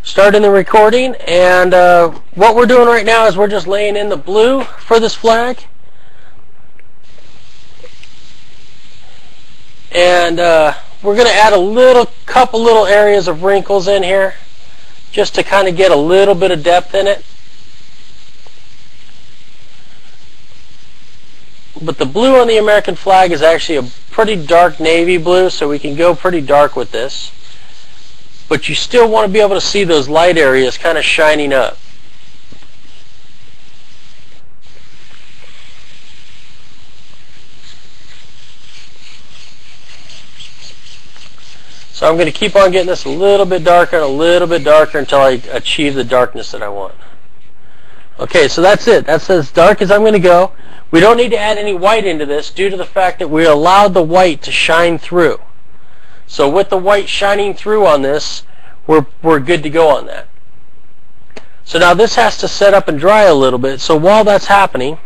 starting the recording, and what we're doing right now is we're just laying in the blue for this flag, and we're going to add couple little areas of wrinkles in here just to kind of get a little bit of depth in it. But the blue on the American flag is actually a pretty dark navy blue, so we can go pretty dark with this. But you still want to be able to see those light areas kind of shining up. So I'm going to keep on getting this a little bit darker and a little bit darker until I achieve the darkness that I want. Okay, so that's it. That's as dark as I'm going to go. We don't need to add any white into this due to the fact that we allowed the white to shine through. So with the white shining through on this, we're good to go on that. So now this has to set up and dry a little bit. So while that's happening,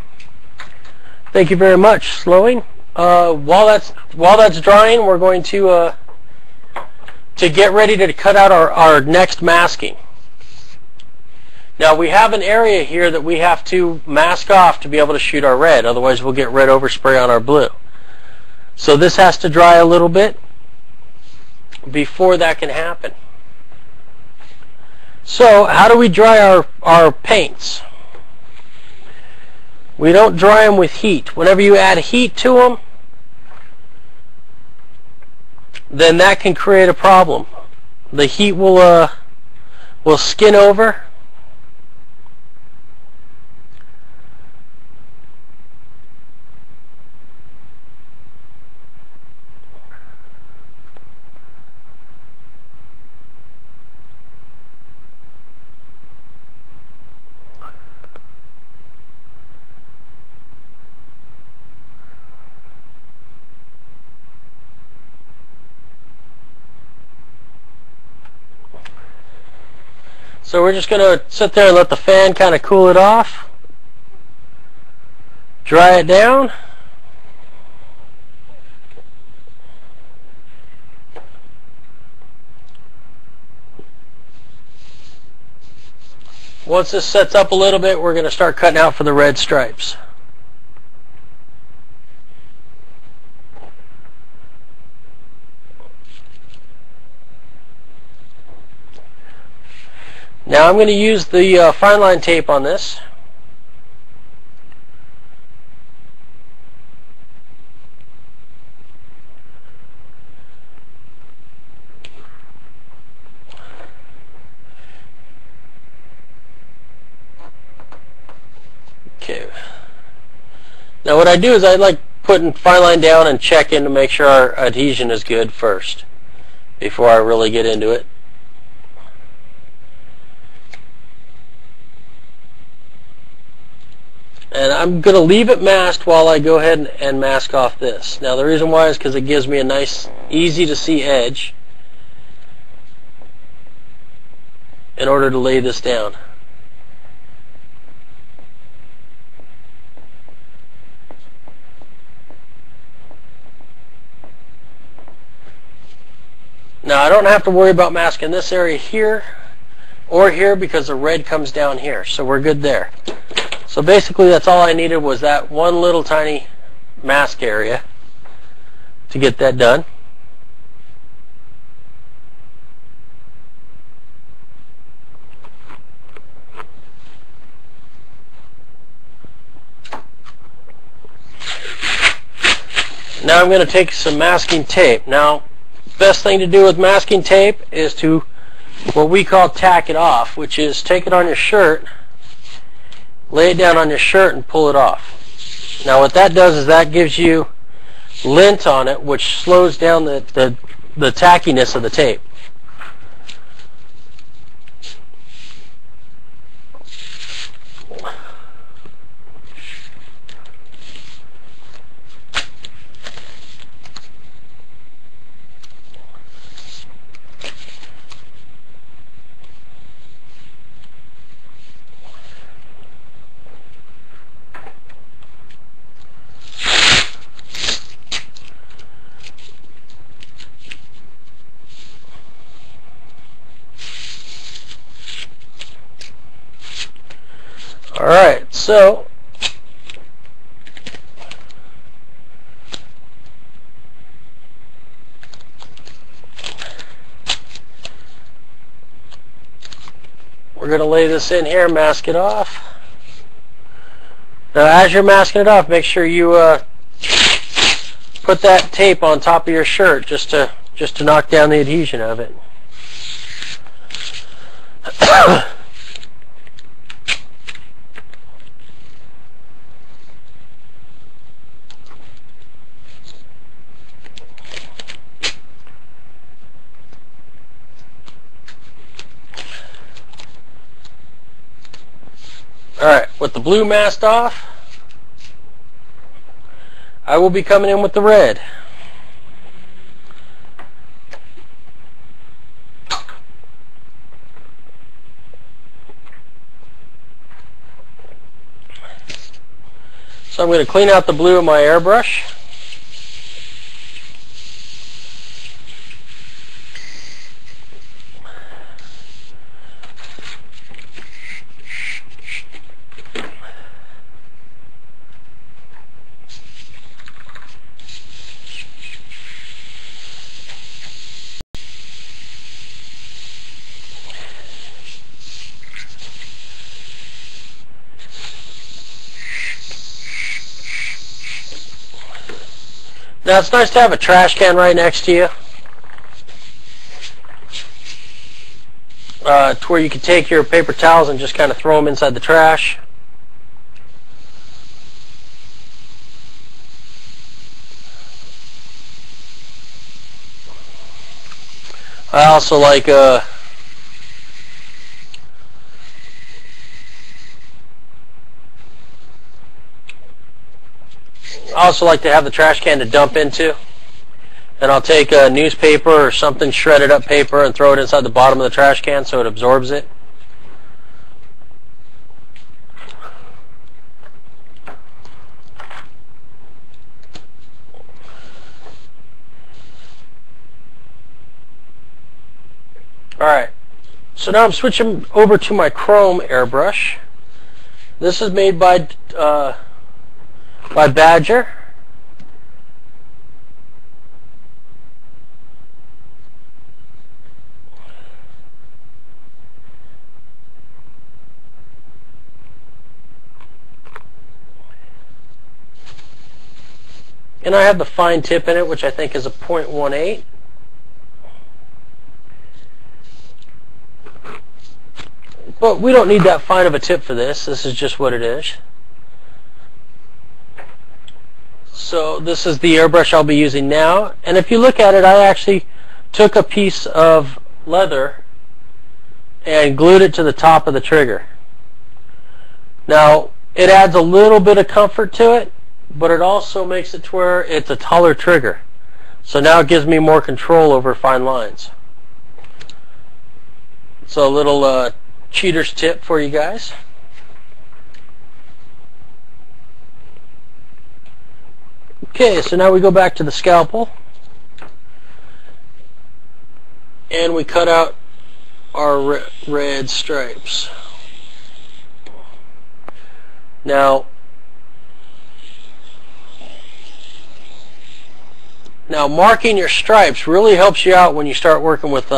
thank you very much, slowing. While that's drying, we're going to get ready to cut out our next masking. Now we have an area here that we have to mask off to be able to shoot our red, otherwise we'll get red overspray on our blue. So this has to dry a little bit before that can happen. So how do we dry our paints? We don't dry them with heat. Whenever you add heat to them, then that can create a problem. The heat will skin over. So we're just going to sit there and let the fan kind of cool it off, dry it down. Once this sets up a little bit, we're going to start cutting out for the red stripes. Now I'm going to use the fine line tape on this. Okay. Now what I do is I like putting fine line down and check in to make sure our adhesion is good first before I really get into it. And I'm going to leave it masked while I go ahead and mask off this. Now the reason why is because it gives me a nice, easy to see edge in order to lay this down. Now I don't have to worry about masking this area here or here because the red comes down here, so we're good there. So basically that's all I needed was that one little tiny mask area to get that done. Now I'm going to take some masking tape. Now, best thing to do with masking tape is to what we call tack it off, which is take it on your shirt, lay it down on your shirt and pull it off. Now what that does is that gives you lint on it, which slows down the tackiness of the tape. Alright, so we're going to lay this in here, mask it off. Now as you're masking it off, make sure you put that tape on top of your shirt just to knock down the adhesion of it. Alright, with the blue masked off, I will be coming in with the red. So I'm going to clean out the blue of my airbrush. Now it's nice to have a trash can right next to you, to where you can take your paper towels and just kind of throw them inside the trash. I also like to have the trash can to dump into, and I'll take a newspaper or something, shredded up paper, and throw it inside the bottom of the trash can so it absorbs it. Alright, so now I'm switching over to my chrome airbrush. This is made by Badger. And I have the fine tip in it, which I think is a 0.18. But we don't need that fine of a tip for this. This is just what it is. So this is the airbrush I'll be using now. And if you look at it, I actually took a piece of leather and glued it to the top of the trigger. Now, it adds a little bit of comfort to it, but it also makes it to where it's a taller trigger. So now it gives me more control over fine lines. So a little cheater's tip for you guys. Okay, so now we go back to the scalpel and we cut out our red stripes. Now marking your stripes really helps you out when you start working with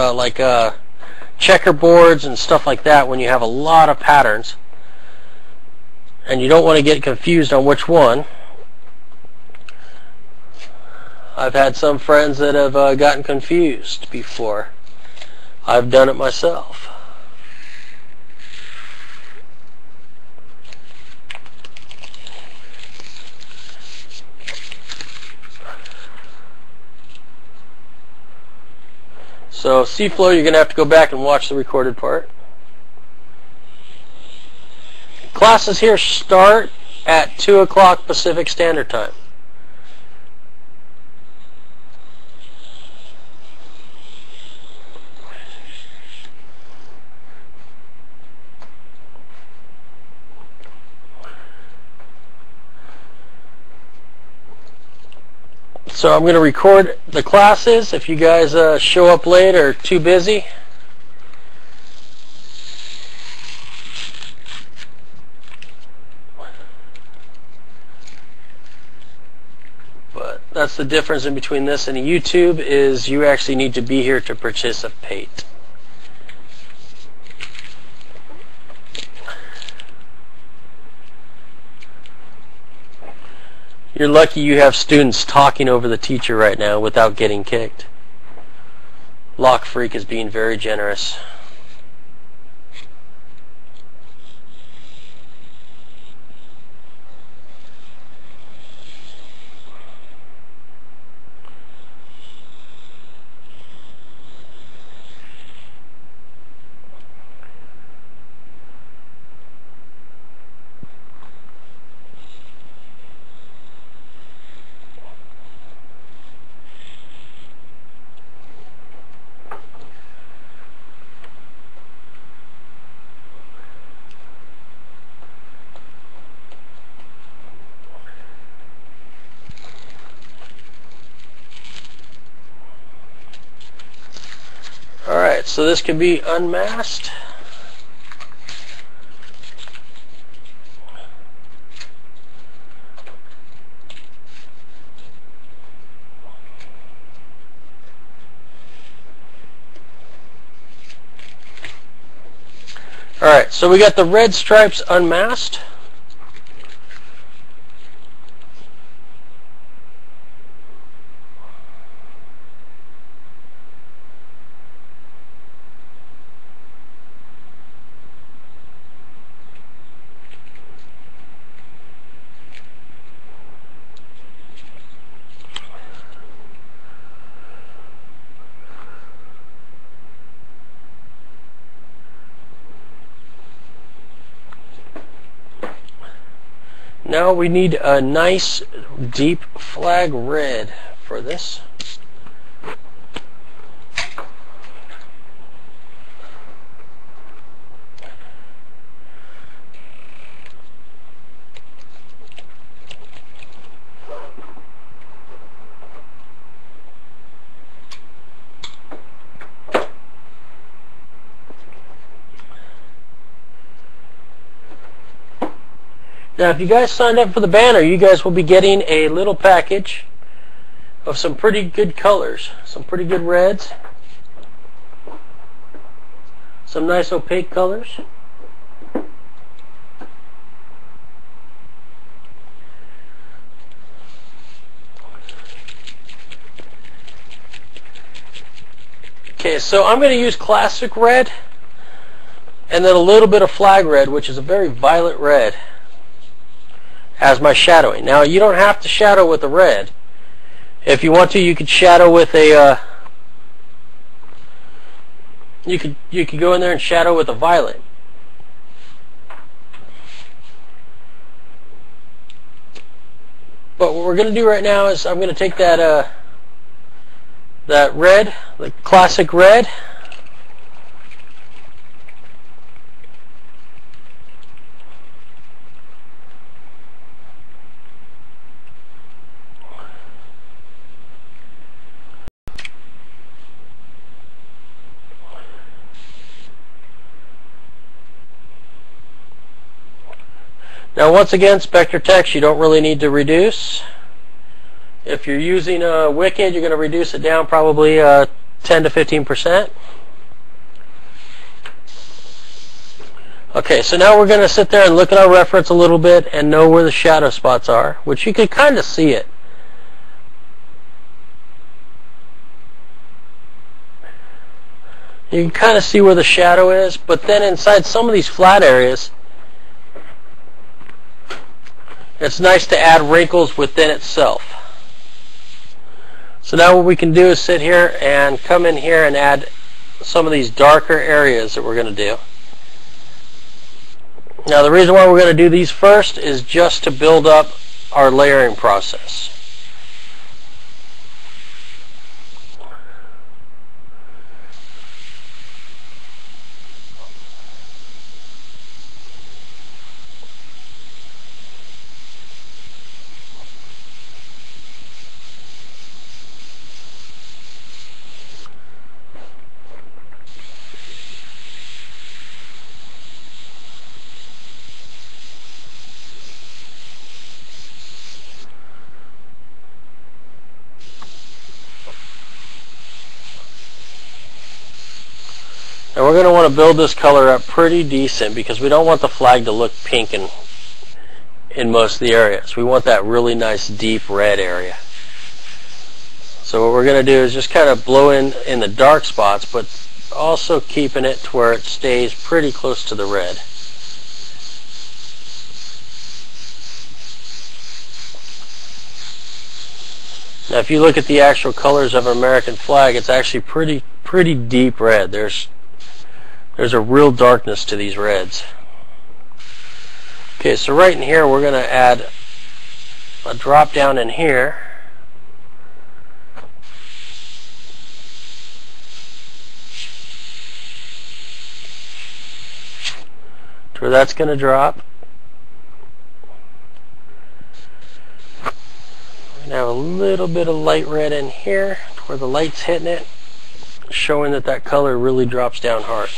checkerboards and stuff like that, when you have a lot of patterns and you don't want to get confused on which one. I've had some friends that have gotten confused before. I've done it myself. So C-Flow, you're going to have to go back and watch the recorded part. Classes here start at 2 o'clock Pacific Standard Time. So I'm going to record the classes if you guys show up late or too busy. That's the difference in between this and a YouTube, is you actually need to be here to participate. You're lucky you have students talking over the teacher right now without getting kicked. Lock Freak is being very generous. Alright, so this can be unmasked. Alright, so we got the red stripes unmasked. Now we need a nice deep flag red for this. Now, if you guys signed up for the banner, you guys will be getting a little package of some pretty good colors, some pretty good reds, some nice opaque colors. Okay, so I'm going to use classic red and then a little bit of flag red, which is a very violet red, as my shadowing. Now, you don't have to shadow with a red. If you want to, you could shadow with a you could go in there and shadow with a violet. But what we're going to do right now is I'm going to take that that red, the classic red, now once again, Spectre Text, you don't really need to reduce. If you're using Wicked, you're going to reduce it down probably 10 to 15%. Okay, so now we're going to sit there and look at our reference a little bit and know where the shadow spots are, which you can kind of see it. You can kind of see where the shadow is, but then inside some of these flat areas, it's nice to add wrinkles within itself. So now what we can do is sit here and come in here and add some of these darker areas that we're going to do. Now, the reason why we're going to do these first is just to build up our layering process. And we're going to want to build this color up pretty decent because we don't want the flag to look pink in most of the areas. We want that really nice deep red area. So what we're going to do is just kind of blow in the dark spots, but also keeping it to where it stays pretty close to the red. Now if you look at the actual colors of an American flag, it's actually pretty deep red. There's a real darkness to these reds. Okay, so right in here we're going to add a drop down in here. To where that's going to drop. We're going to have a little bit of light red in here to where the light's hitting it, showing that that color really drops down hard.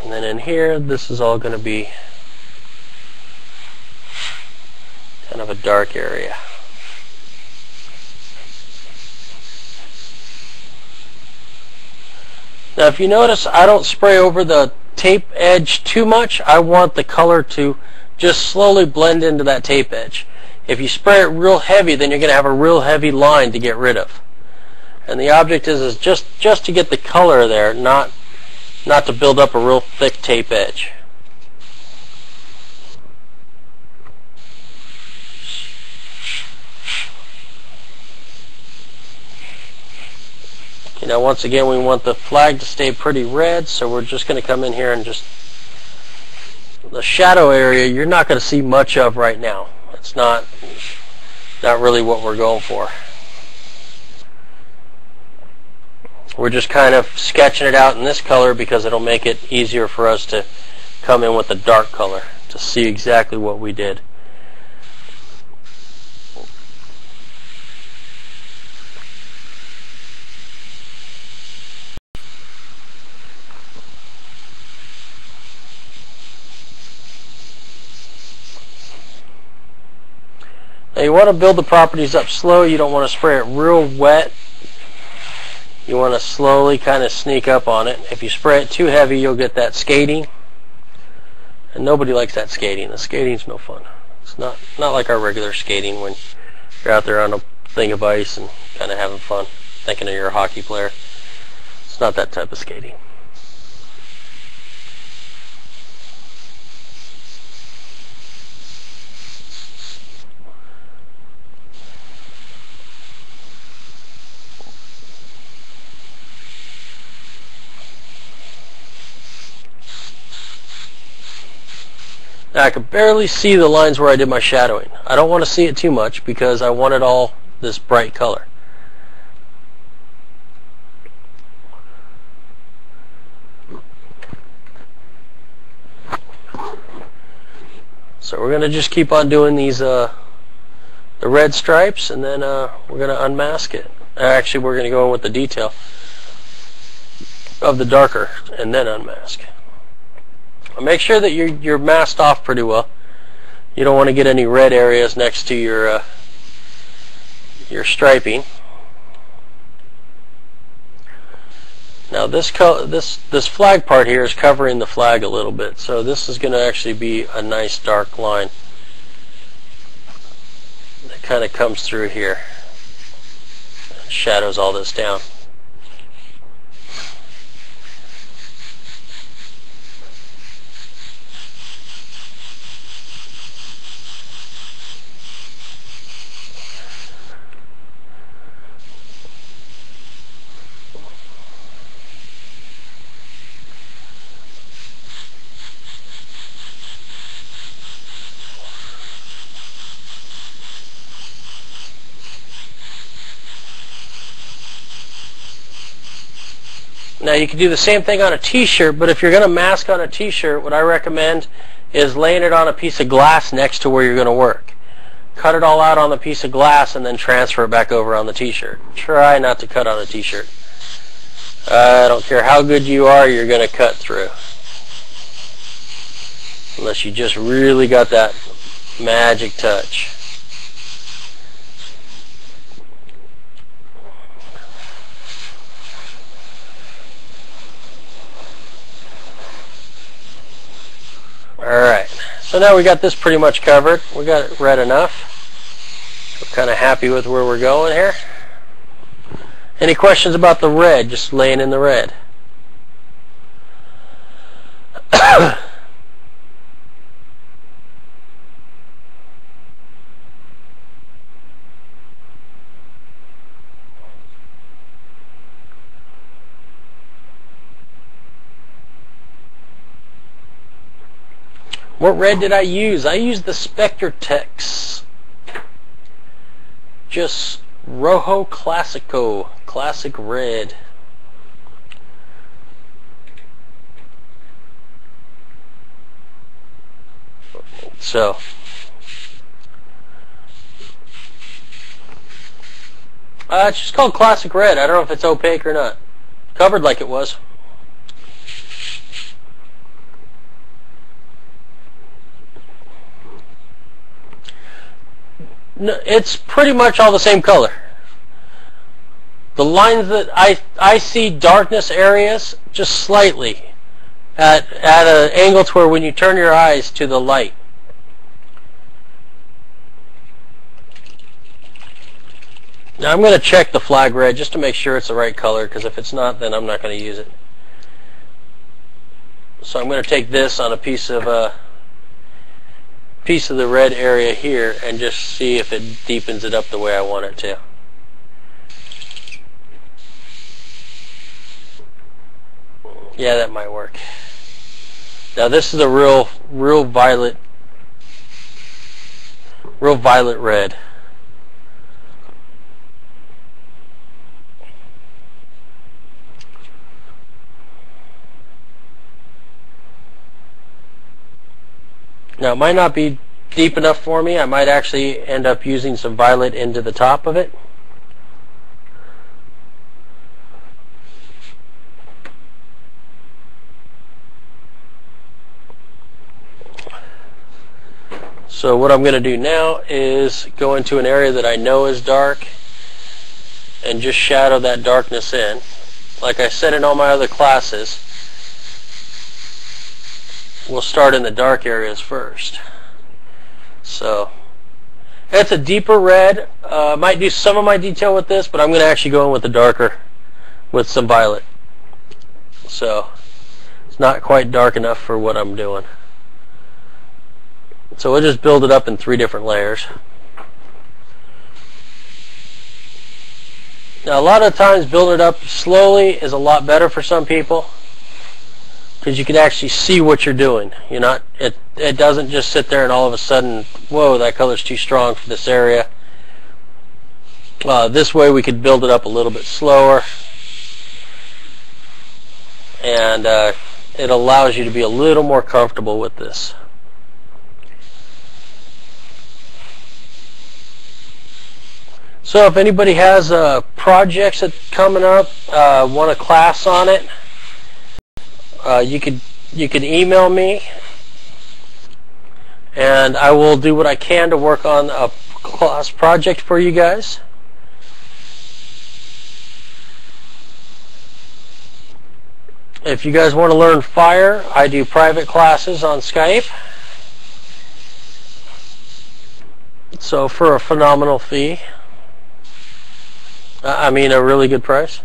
And then in here, this is all going to be kind of a dark area. Now if you notice, I don't spray over the tape edge too much. I want the color to just slowly blend into that tape edge. If you spray it real heavy, then you're going to have a real heavy line to get rid of. And the object is just to get the color there, not to build up a real thick tape edge. Okay, now once again we want the flag to stay pretty red, so we're just going to come in here and just the shadow area you're not going to see much of right now. It's not really what we're going for. We're just kind of sketching it out in this color because it'll make it easier for us to come in with a dark color to see exactly what we did. Now you want to build the properties up slow. You don't want to spray it real wet. You want to slowly kind of sneak up on it. If you spray it too heavy, you'll get that skating. And nobody likes that skating. The skating's no fun. It's not like our regular skating when you're out there on a thing of ice and kind of having fun, thinking you're a hockey player. It's not that type of skating. Now I can barely see the lines where I did my shadowing. I don't want to see it too much because I want it all this bright color. So we're going to just keep on doing these the red stripes, and then we're going to unmask it. Actually, we're going to go in with the detail of the darker and then unmask. Make sure that you're masked off pretty well. You don't want to get any red areas next to your striping. Now this flag part here is covering the flag a little bit, so this is going to actually be a nice dark line that kind of comes through here and shadows all this down. Now you can do the same thing on a t-shirt, but if you're going to mask on a t-shirt, what I recommend is laying it on a piece of glass next to where you're going to work. Cut it all out on the piece of glass and then transfer it back over on the t-shirt. Try not to cut on a t-shirt. I don't care how good you are, you're going to cut through. Unless you just really got that magic touch. So now we got this pretty much covered. We got it red enough. We're kind of happy with where we're going here. Any questions about the red, just laying in the red? What red did I use? I used the Spectratex. Just Rojo Classico, classic red. So, it's just called classic red. I don't know if it's opaque or not. Covered like it was. No, it's pretty much all the same color. The lines that I see darkness areas just slightly at an angle to where when you turn your eyes to the light. Now I'm going to check the flag red just to make sure it's the right color, because if it's not, then I'm not going to use it. So I'm going to take this on a piece of the red area here and just see if it deepens it up the way I want it to. Yeah, that might work. Now this is a real violet red. Now it might not be deep enough for me. I might actually end up using some violet into the top of it. So what I'm going to do now is go into an area that I know is dark and just shadow that darkness in. Like I said in all my other classes, we'll start in the dark areas first. So it's a deeper red. Might do some of my detail with this, but I'm going to actually go in with the darker with some violet. So it's not quite dark enough for what I'm doing. So we'll just build it up in 3 different layers. Now a lot of times building it up slowly is a lot better for some people, because you can actually see what you're doing. You're not, it doesn't just sit there and all of a sudden, whoa, that color's too strong for this area. This way we could build it up a little bit slower, and it allows you to be a little more comfortable with this. So if anybody has projects that coming up, want a class on it, you could email me, and I will do what I can to work on a class project for you guys. If you guys want to learn fire, I do private classes on Skype. So for a phenomenal fee. I mean a really good price.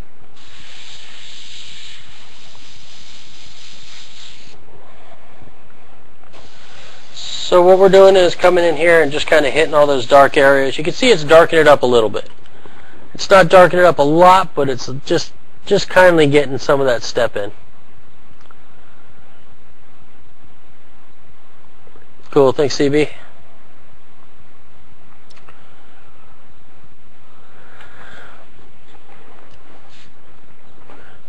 So what we're doing is coming in here and just kind of hitting all those dark areas. You can see it's darkening it up a little bit. It's not darkening it up a lot, but it's just kindly getting some of that step in. Cool, thanks CB.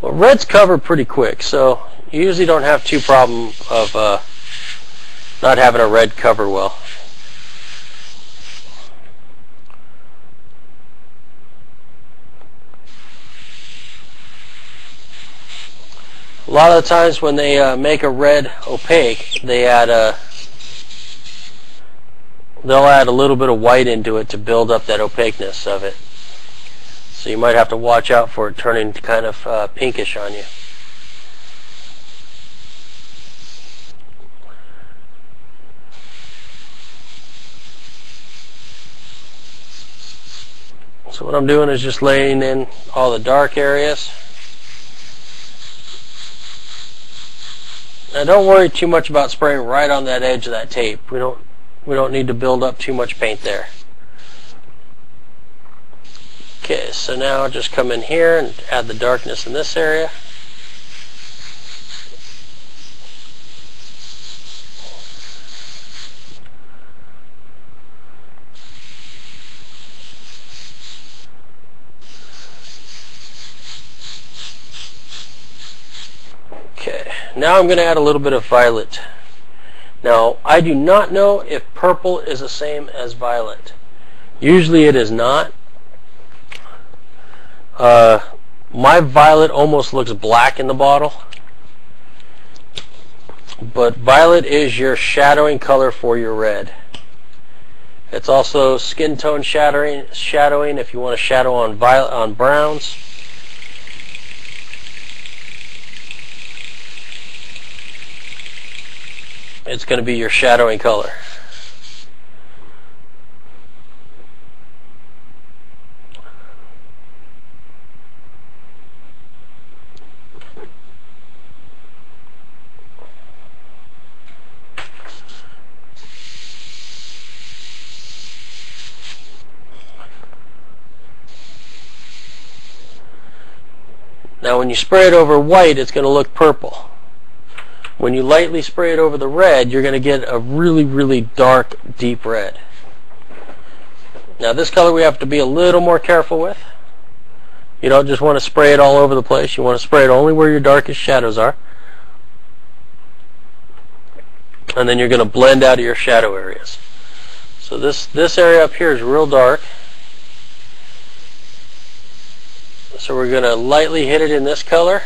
Well, red's covered pretty quick, so you usually don't have too problem of not having a red cover well. A lot of the times when they make a red opaque, they add they'll add a little bit of white into it to build up that opaqueness of it. So you might have to watch out for it turning kind of pinkish on you. So what I'm doing is just laying in all the dark areas. Now don't worry too much about spraying right on that edge of that tape. We don't need to build up too much paint there. Okay, so now I'll just come in here and add the darkness in this area. Okay, now I'm going to add a little bit of violet. Now, I do not know if purple is the same as violet. Usually it is not. My violet almost looks black in the bottle, but violet is your shadowing color for your red. It's also skin tone shadowing if you want to shadow on browns. It's going to be your shadowing color. Now when you spray it over white, it's going to look purple. When you lightly spray it over the red, you're going to get a really, really dark, deep red. Now this color we have to be a little more careful with. You don't just want to spray it all over the place. You want to spray it only where your darkest shadows are. And then you're going to blend out of your shadow areas. So this area up here is real dark. So we're going to lightly hit it in this color.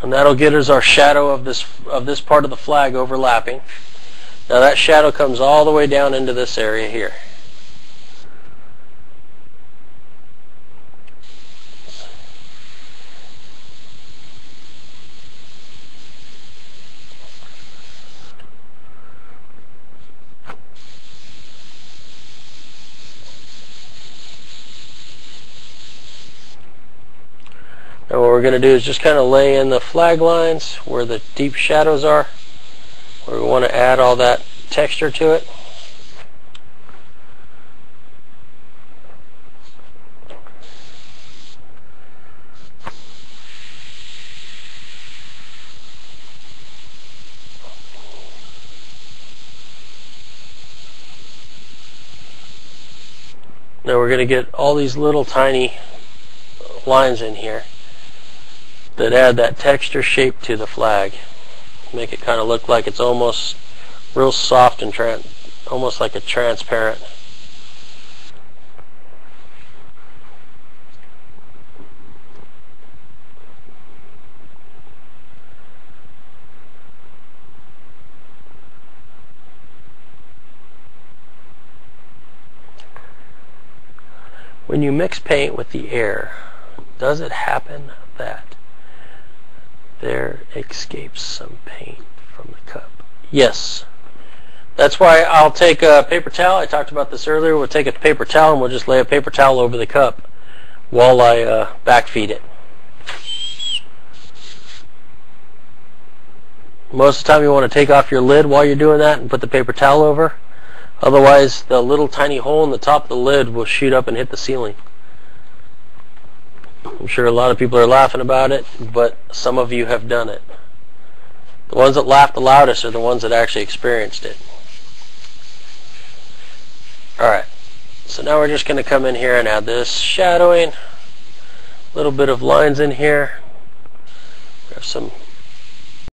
And that'll get us our shadow of this part of the flag overlapping. Now that shadow comes all the way down into this area here. And what we're going to do is just kind of lay in the flag lines where the deep shadows are, where we want to add all that texture to it. Now we're going to get all these little tiny lines in here that add that texture shape to the flag. Make it kind of look like it's almost real soft and almost like a transparent. When you mix paint with the air, does it happen that there escapes some paint from the cup? Yes. That's why I'll take a paper towel. I talked about this earlier. We'll take a paper towel and we'll just lay a paper towel over the cup while I backfeed it. Most of the time you want to take off your lid while you're doing that and put the paper towel over. Otherwise the little tiny hole in the top of the lid will shoot up and hit the ceiling. I'm sure a lot of people are laughing about it, but some of you have done it. The ones that laughed the loudest are the ones that actually experienced it. Alright, so now we're just going to come in here and add this shadowing. A little bit of lines in here. We have some